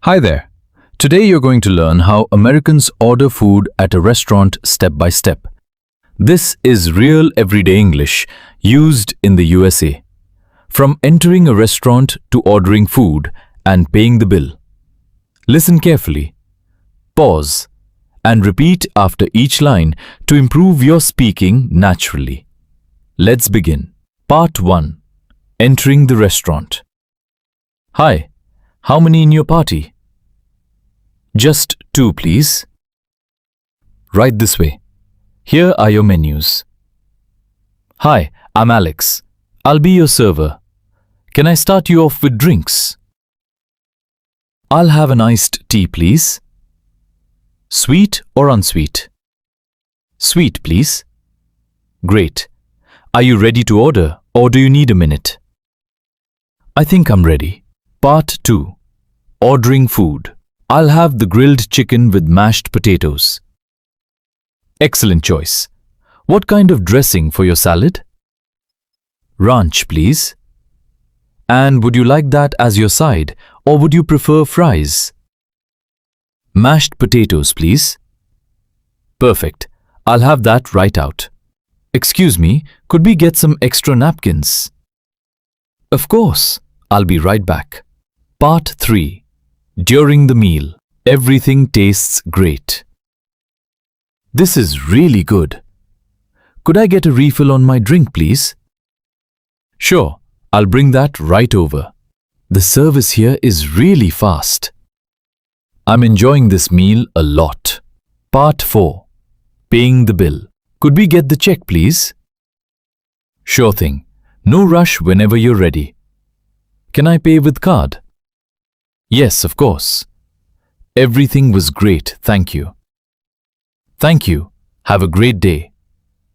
Hi there. Today you're going to learn how Americans order food at a restaurant step by step. This is real everyday English used in the USA. From entering a restaurant to ordering food and paying the bill. Listen carefully, pause, and repeat after each line to improve your speaking naturally. Let's begin. Part 1. Entering the restaurant. Hi, how many in your party? Just 2, please. Right this way. Here are your menus. Hi, I'm Alex. I'll be your server. Can I start you off with drinks? I'll have an iced tea, please. Sweet or unsweet? Sweet, please. Great. Are you ready to order or do you need a minute? I think I'm ready. Part 2. Ordering food. I'll have the grilled chicken with mashed potatoes. Excellent choice. What kind of dressing for your salad? Ranch, please. And would you like that as your side or would you prefer fries? Mashed potatoes, please. Perfect. I'll have that right out. Excuse me, could we get some extra napkins? Of course. I'll be right back. Part 3. During the meal, everything tastes great. This is really good. Could I get a refill on my drink, please? Sure, I'll bring that right over. The service here is really fast. I'm enjoying this meal a lot. Part 4. Paying the bill. Could we get the check, please? Sure thing. No rush whenever you're ready. Can I pay with card? Yes, of course. Everything was great, thank you. Thank you. Have a great day.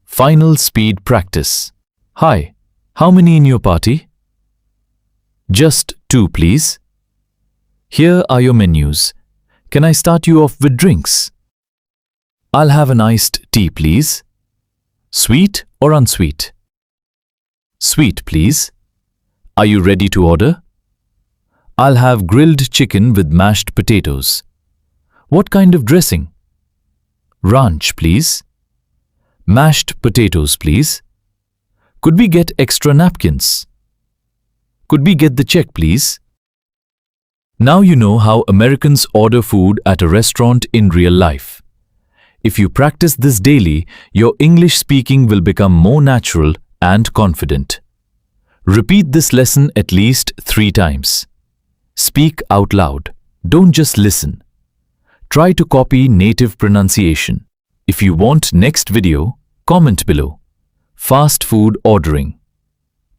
Final speed practice. Hi, how many in your party? Just 2, please. Here are your menus. Can I start you off with drinks? I'll have an iced tea, please. Sweet or unsweet? Sweet, please. Are you ready to order? I'll have grilled chicken with mashed potatoes. What kind of dressing? Ranch, please. Mashed potatoes, please. Could we get extra napkins? Could we get the check, please? Now you know how Americans order food at a restaurant in real life. If you practice this daily, your English speaking will become more natural and confident. Repeat this lesson at least 3 times. Speak out loud. Don't just listen. Try to copy native pronunciation. If you want next video, comment below. Fast food ordering.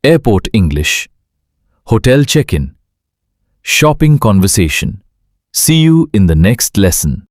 Airport English. Hotel check-in. Shopping conversation. See you in the next lesson.